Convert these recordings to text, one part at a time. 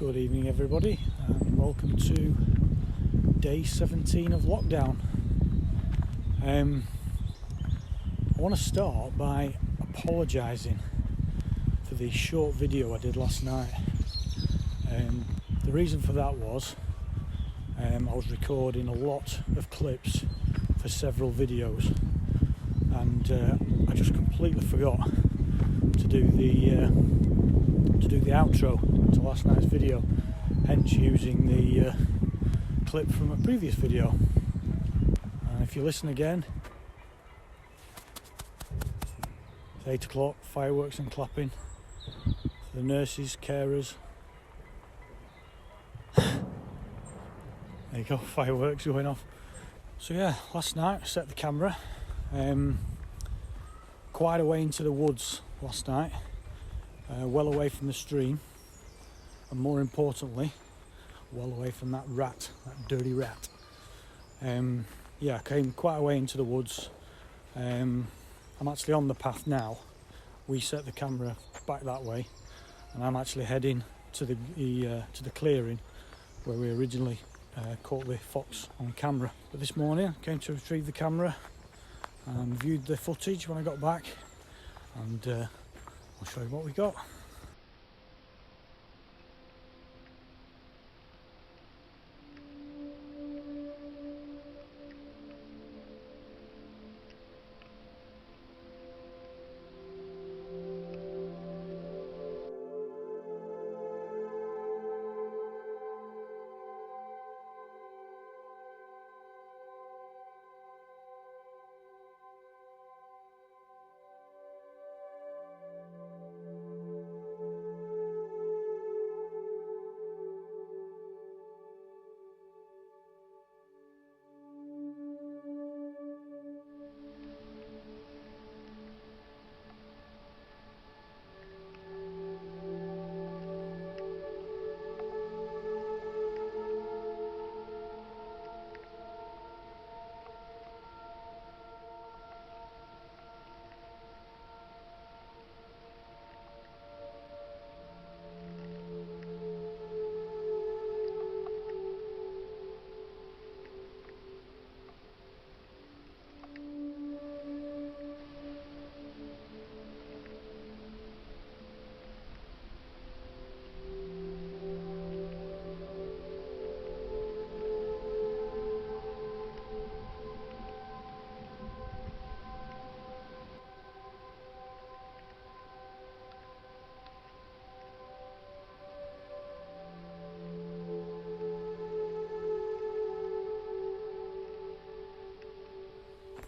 Good evening everybody, and welcome to day 17 of lockdown. I want to start by apologising for the short video I did last night. The reason for that was I was recording a lot of clips for several videos, and I just completely forgot to do the outro to last night's video, hence using the clip from a previous video. And if you listen again, it's 8 o'clock, fireworks and clapping for the nurses, carers. There you go, fireworks going off. So yeah, last night I set the camera quite a way into the woods last night, well away from the stream, and more importantly, well away from that dirty rat. Yeah, I came quite a way into the woods. I'm actually on the path now. We set the camera back that way, and I'm actually heading to the clearing where we originally caught the fox on camera. But this morning I came to retrieve the camera and viewed the footage when I got back, and I'll show you what we got.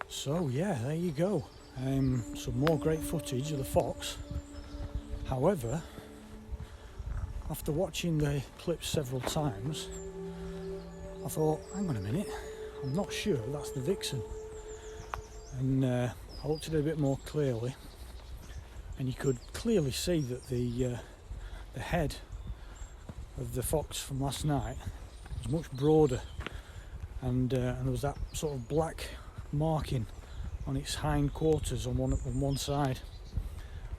So yeah, there you go. Some more great footage of the fox. However, after watching the clips several times, I thought, hang on a minute, I'm not sure that's the vixen. And I looked at it a bit more clearly, and you could clearly see that the head of the fox from last night was much broader, and there was that sort of black marking on its hind quarters on one side,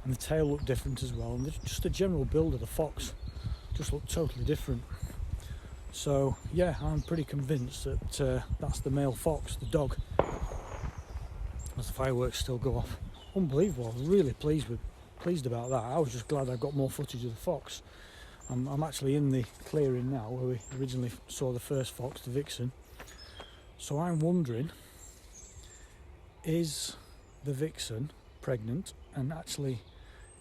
and the tail looked different as well, and just the general build of the fox just looked totally different. So yeah, I'm pretty convinced that that's the male fox, the dog, as the fireworks still go off. Unbelievable. I was really pleased about that. I was just glad I got more footage of the fox. I'm actually in the clearing now where we originally saw the first fox, the vixen. So I'm wondering, is the vixen pregnant and actually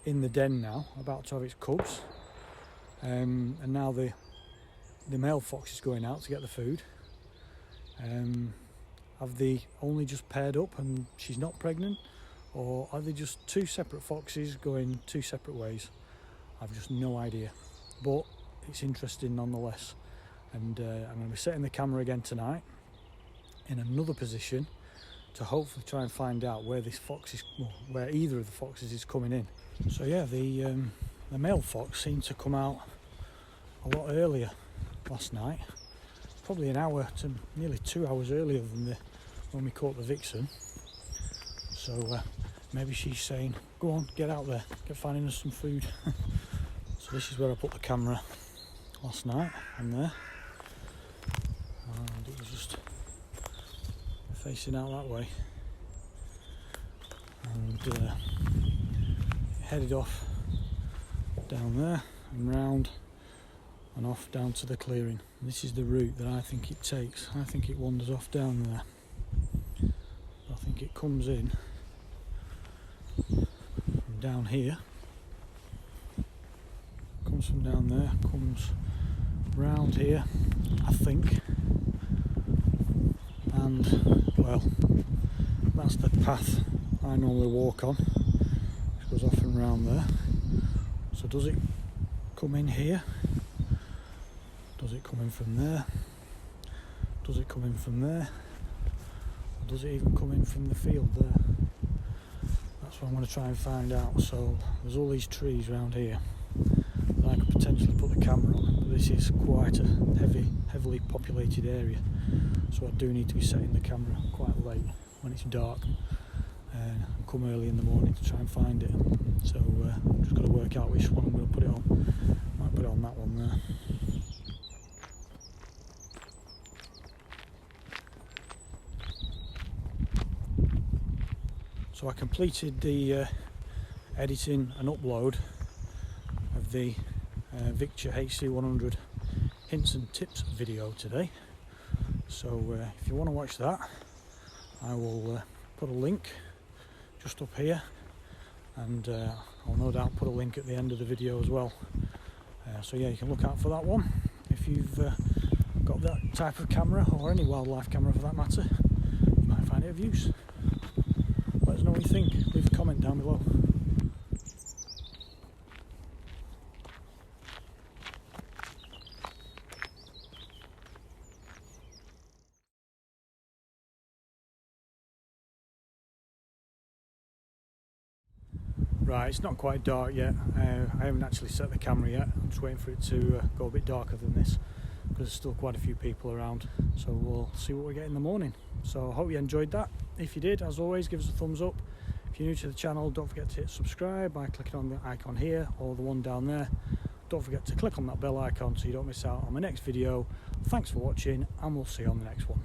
in the den now, about to have its cubs, and now the male fox is going out to get the food? Have they only just paired up and she's not pregnant, or are they just two separate foxes going two separate ways? I've just no idea, but it's interesting nonetheless. And I'm going to be setting the camera again tonight in another position to hopefully try and find out where this fox is, well, where either of the foxes is coming in. So yeah, the male fox seemed to come out a lot earlier last night, probably an hour to nearly 2 hours earlier than when we caught the vixen. So maybe she's saying, go on, get out there, get finding us some food. So this is where I put the camera. last night on there, and it was just facing out that way, and headed off down there and round and off down to the clearing. And this is the route that I think it takes. I think it wanders off down there. I think it comes in from down here, comes from down there, comes round here, I think, and well, that's the path I normally walk on. It goes off and round there. So does it come in here? Does it come in from there? Does it come in from there? Or does it even come in from the field there? That's what I'm going to try and find out. So there's all these trees around here that I could potentially put the camera on, but this is quite a heavily populated area, so I do need to be setting the camera quite late when it's dark and come early in the morning to try and find it. So I'm just got to work out which one I'm going to put it on. Might put it on that one there. So I completed the editing and upload of the Victure HC100 hints and tips video today. So if you want to watch that, I will put a link just up here, and I'll no doubt put a link at the end of the video as well. So yeah, you can look out for that one. If you've got that type of camera, or any wildlife camera for that matter, you might find it of use. Let us know what you think. Leave a comment down below. Right, it's not quite dark yet. I haven't actually set the camera yet. I'm just waiting for it to go a bit darker than this, because there's still quite a few people around. So we'll see what we get in the morning. So I hope you enjoyed that. If you did, as always, give us a thumbs up. If you're new to the channel, don't forget to hit subscribe by clicking on the icon here or the one down there. Don't forget to click on that bell icon so you don't miss out on my next video. Thanks for watching, and we'll see you on the next one.